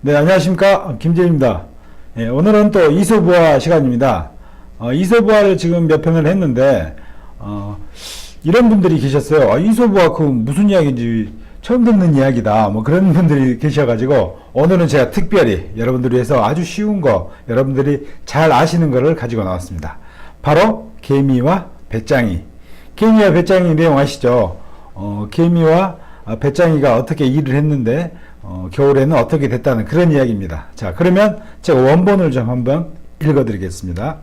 네, 안녕하십니까. 김재입니다. 예, 오늘은 또 이소부화 시간입니다. 이소부화를 지금 몇 편을 했는데, 이런 분들이 계셨어요. 이소부화 그 무슨 이야기인지 처음 듣는 이야기다. 뭐 그런 분들이 계셔가지고, 오늘은 제가 특별히 여러분들을 위해서 아주 쉬운 거, 여러분들이 잘 아시는 거를 가지고 나왔습니다. 바로 개미와 배짱이. 개미와 배짱이 내용 아시죠? 개미와 배짱이가 어떻게 일을 했는데, 겨울에는 어떻게 됐다는 그런 이야기입니다. 자, 그러면 제가 원본을 좀 한번 읽어드리겠습니다.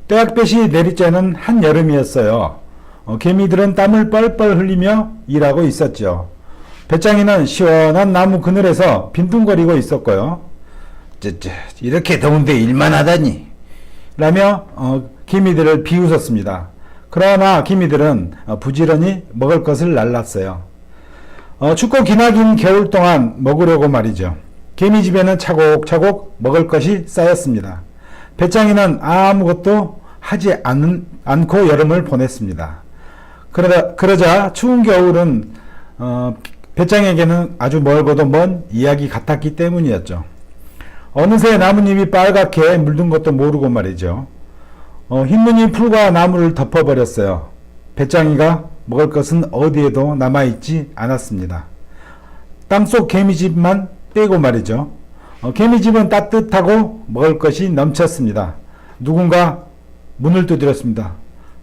떼약볕이 내리쬐는 한여름이었어요. 개미들은 땀을 뻘뻘 흘리며 일하고 있었죠. 배짱이는 시원한 나무 그늘에서 빈둥거리고 있었고요. 이렇게 더운데 일만 하다니 라며 개미들을 비웃었습니다. 그러나 개미들은 부지런히 먹을 것을 날랐어요. 춥고 기나긴 겨울 동안 먹으려고 말이죠. 개미집에는 차곡차곡 먹을 것이 쌓였습니다. 배짱이는 아무것도 하지 않고 여름을 보냈습니다. 그러자 추운 겨울은 배짱에게는 아주 멀고도 먼 이야기 같았기 때문이었죠. 어느새 나뭇잎이 빨갛게 물든 것도 모르고 말이죠. 흰눈이 풀과 나무를 덮어버렸어요. 배짱이가 먹을 것은 어디에도 남아있지 않았습니다. 땅속 개미집만 빼고 말이죠. 개미집은 따뜻하고 먹을 것이 넘쳤습니다. 누군가 문을 두드렸습니다.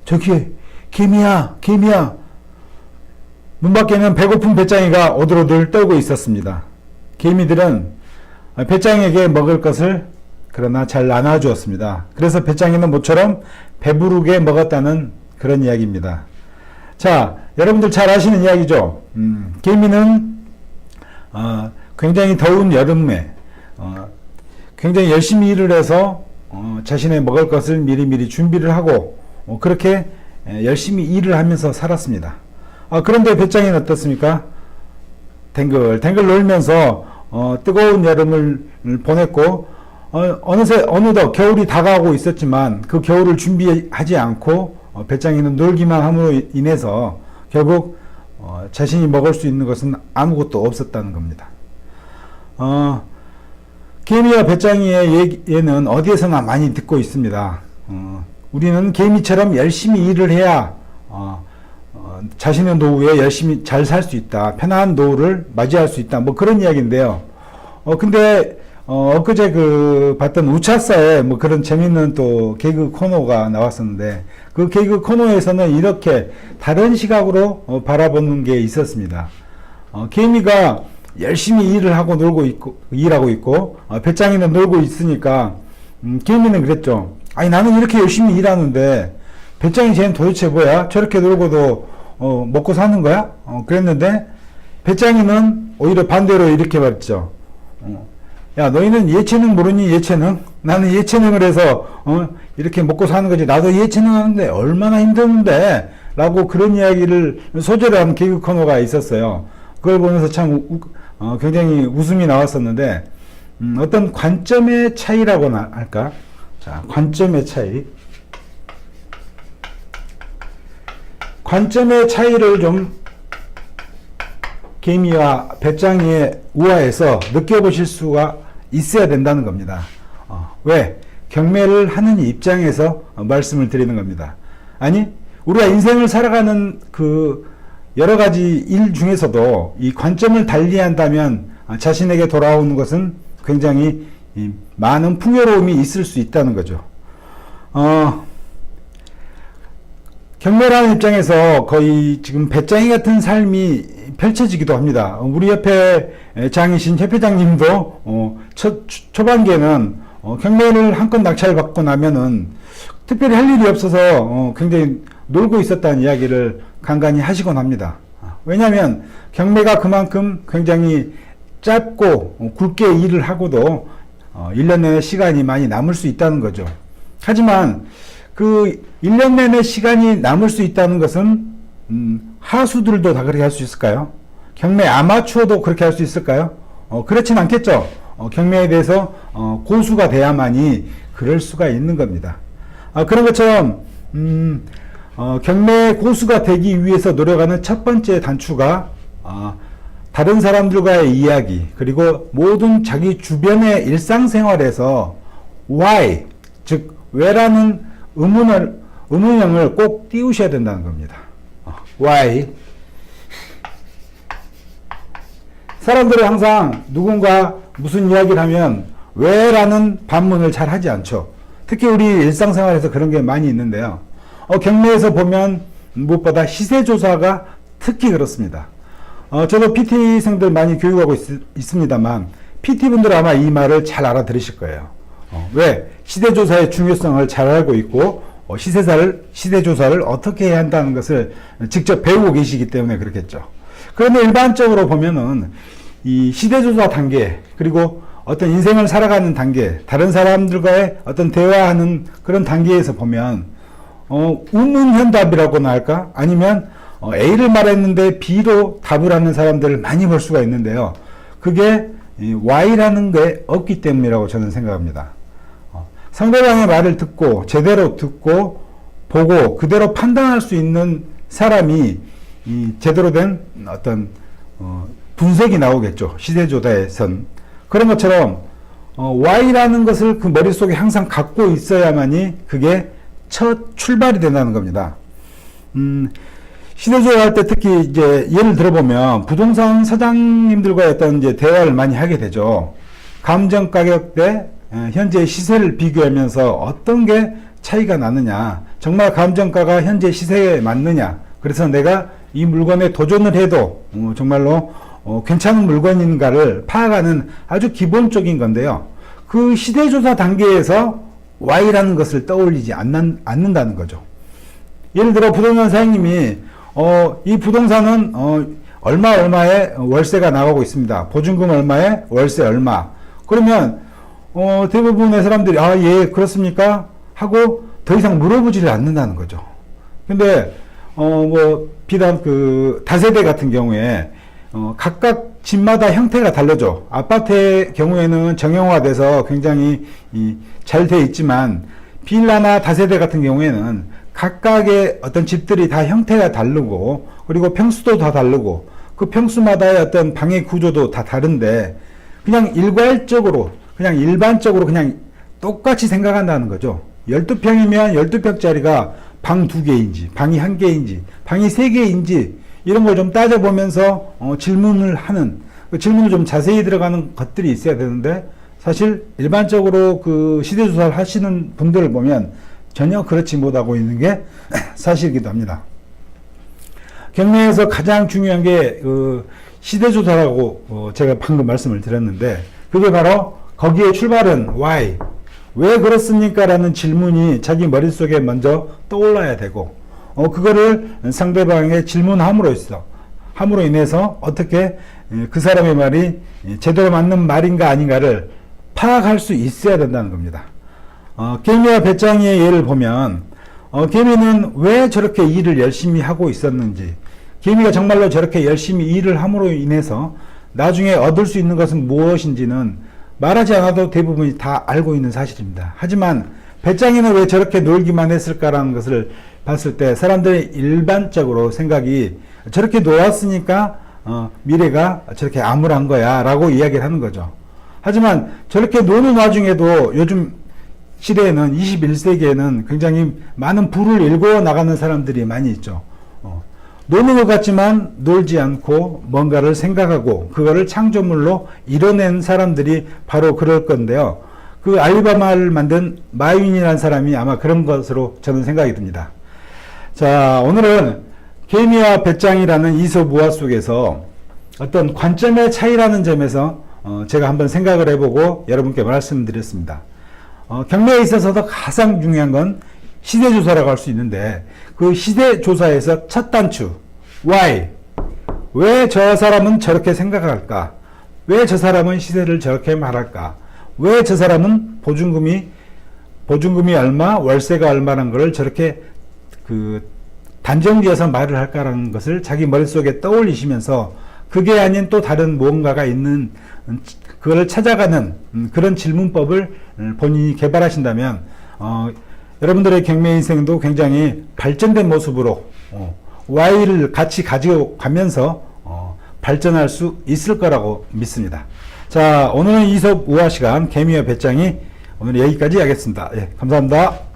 저기 개미야, 개미야. 문 밖에는 배고픈 배짱이가 오들오들 떨고 있었습니다. 개미들은 배짱이에게 먹을 것을 그러나 잘 나눠주었습니다. 그래서 배짱이는 모처럼 배부르게 먹었다는 그런 이야기입니다. 자, 여러분들 잘 아시는 이야기죠. 개미는 굉장히 더운 여름에 굉장히 열심히 일을 해서 자신의 먹을 것을 미리미리 준비를 하고 그렇게 열심히 일을 하면서 살았습니다. 그런데 배짱이는 어떻습니까? 댕글댕글 놀면서 뜨거운 여름을 보냈고 어느덧 겨울이 다가오고 있었지만 그 겨울을 준비하지 않고 배짱이는 놀기만 함으로 인해서 결국 자신이 먹을 수 있는 것은 아무것도 없었다는 겁니다. 개미와 배짱이의 예는 어디에서나 많이 듣고 있습니다. 우리는 개미처럼 열심히 일을 해야 자신의 노후에 열심히 잘 살 수 있다. 편안한 노후를 맞이할 수 있다. 뭐 그런 이야기인데요. 근데 엊그제 봤던 우차사에 뭐 그런 재밌는 또 개그 코너가 나왔었는데 그 개그 코너에서는 이렇게 다른 시각으로 바라보는 게 있었습니다. 개미가 열심히 일을 하고 일하고 있고 배짱이는 놀고 있으니까 개미는 그랬죠. 아니 나는 이렇게 열심히 일하는데 배짱이 쟤는 도대체 뭐야? 저렇게 놀고도 먹고 사는 거야? 그랬는데 배짱이는 오히려 반대로 이렇게 말했죠. 야, 너희는 예체능 모르니 예체능? 나는 예체능을 해서 이렇게 먹고 사는 거지. 나도 예체능 하는데 얼마나 힘드는데 라고 그런 이야기를 소재로 한 개그 코너가 있었어요. 그걸 보면서 참 굉장히 웃음이 나왔었는데 어떤 관점의 차이라고나 할까? 자, 관점의 차이. 관점의 차이를 좀 개미와 배짱이의 우화에서 느껴보실 수가 있어야 된다는 겁니다. 왜? 경매를 하는 입장에서 말씀을 드리는 겁니다. 아니, 우리가 인생을 살아가는 여러 가지 일 중에서도 이 관점을 달리 한다면 자신에게 돌아오는 것은 굉장히 많은 풍요로움이 있을 수 있다는 거죠. 경매를 하는 입장에서 거의 지금 배짱이 같은 삶이 펼쳐지기도 합니다. 우리 협회 장이신 협회장님도 초반기에는 경매를 한 건 낙찰받고 나면은 특별히 할 일이 없어서 굉장히 놀고 있었다는 이야기를 간간히 하시곤 합니다. 왜냐하면 경매가 그만큼 굉장히 짧고 굵게 일을 하고도 1년 내내 시간이 많이 남을 수 있다는 거죠. 하지만 1년 내내 시간이 남을 수 있다는 것은 하수들도 다 그렇게 할 수 있을까요? 경매 아마추어도 그렇게 할 수 있을까요? 그렇진 않겠죠. 경매에 대해서 고수가 돼야만이 그럴 수가 있는 겁니다. 그런 것처럼 경매 고수가 되기 위해서 노력하는 첫 번째 단추가 다른 사람들과의 이야기, 그리고 모든 자기 주변의 일상생활에서 why, 즉 왜라는 의문형을 꼭 띄우셔야 된다는 겁니다. why. 사람들은 항상 누군가 무슨 이야기를 하면 왜라는 반문을 잘 하지 않죠. 특히 우리 일상생활에서 그런 게 많이 있는데요. 경매에서 보면 무엇보다 시세조사가 특히 그렇습니다. 저도 PT생들 많이 교육하고 있습니다만 PT분들은 아마 이 말을 잘 알아들으실 거예요. 왜? 시세조사의 중요성을 잘 알고 있고 시세조사를 어떻게 해야 한다는 것을 직접 배우고 계시기 때문에 그렇겠죠. 그런데 일반적으로 보면은 이 시세조사 단계, 그리고 어떤 인생을 살아가는 단계, 다른 사람들과의 어떤 대화하는 그런 단계에서 보면 우문현답이라고나 할까? 아니면 A를 말했는데 B로 답을 하는 사람들을 많이 볼 수가 있는데요. 그게 Y라는 게 없기 때문이라고 저는 생각합니다. 상대방의 말을 듣고 제대로 듣고 보고 그대로 판단할 수 있는 사람이 이 제대로 된 어떤 분석이 나오겠죠. 시세조사에선. 그런 것처럼 Y라는 것을 그 머릿속에 항상 갖고 있어야만이 그게 첫 출발이 된다는 겁니다. 시세조사할 때 특히 이제 예를 들어보면 부동산 사장님들과의 어떤 이제 대화를 많이 하게 되죠. 감정 가격 대 현재 시세를 비교하면서 어떤 게 차이가 나느냐, 정말 감정가가 현재 시세에 맞느냐, 그래서 내가 이 물건에 도전을 해도 정말로 괜찮은 물건인가를 파악하는 아주 기본적인 건데요. 그 시세조사 단계에서 Y라는 것을 떠올리지 않는다는 거죠. 예를 들어 부동산 사장님이 이 부동산은 얼마에 월세가 나가고 있습니다. 보증금 얼마에 월세 얼마. 그러면 대부분의 사람들이 예 그렇습니까? 하고 더 이상 물어보지를 않는다는 거죠. 근데 비단 그 다세대 같은 경우에 각각 집마다 형태가 다르죠. 아파트의 경우에는 정형화돼서 굉장히 잘 돼 있지만 빌라나 다세대 같은 경우에는 각각의 어떤 집들이 다 형태가 다르고 그리고 평수도 다 다르고 그 평수마다의 어떤 방의 구조도 다 다른데 그냥 일반적으로 그냥 똑같이 생각한다는 거죠. 12평이면 12평짜리가 방 2개인지 방이 1개인지 방이 3개인지 이런 걸 좀 따져보면서 질문을 하는, 그 질문을 좀 자세히 들어가는 것들이 있어야 되는데 사실 일반적으로 그 시세조사를 하시는 분들을 보면 전혀 그렇지 못하고 있는 게 사실이기도 합니다. 경매에서 가장 중요한 게 시세조사라고 제가 방금 말씀을 드렸는데 그게 바로 거기에 출발은 why, 왜 그렇습니까? 라는 질문이 자기 머릿속에 먼저 떠올라야 되고 그거를 상대방에게 질문함으로 인해서 어떻게 그 사람의 말이 제대로 맞는 말인가 아닌가를 파악할 수 있어야 된다는 겁니다. 개미와 배짱이의 예를 보면 개미는 왜 저렇게 일을 열심히 하고 있었는지, 개미가 정말로 저렇게 열심히 일을 함으로 인해서 나중에 얻을 수 있는 것은 무엇인지는 말하지 않아도 대부분이 다 알고 있는 사실입니다. 하지만 배짱이는 왜 저렇게 놀기만 했을까라는 것을 봤을 때 사람들이 일반적으로 생각이 저렇게 놀았으니까 미래가 저렇게 암울한 거야 라고 이야기를 하는 거죠. 하지만 저렇게 노는 와중에도 요즘 시대에는 21세기에는 굉장히 많은 부를 일궈 나가는 사람들이 많이 있죠. 노는 것 같지만 놀지 않고 뭔가를 생각하고 그거를 창조물로 이뤄낸 사람들이 바로 그럴 건데요. 그 알리바바를 만든 마윈이라는 사람이 아마 그런 것으로 저는 생각이 듭니다. 자, 오늘은 개미와 배짱이라는 이솝우화 속에서 어떤 관점의 차이라는 점에서 제가 한번 생각을 해보고 여러분께 말씀드렸습니다. 경매에 있어서도 가장 중요한 건 시세조사라고 할 수 있는데 그 시세조사에서 첫 단추 why, 왜 저 사람은 저렇게 생각할까, 왜 저 사람은 시세를 저렇게 말할까, 왜 저 사람은 보증금이 얼마 월세가 얼마라는 것을 저렇게 단정지어서 말을 할까라는 것을 자기 머릿속에 떠올리시면서 그게 아닌 또 다른 무언가가 있는 그걸 찾아가는 그런 질문법을 본인이 개발하신다면 여러분들의 경매 인생도 굉장히 발전된 모습으로 Y를 같이 가지고 가면서 발전할 수 있을 거라고 믿습니다. 자, 오늘은 이솝 우화 시간 개미와 배짱이 오늘 여기까지 하겠습니다. 예, 감사합니다.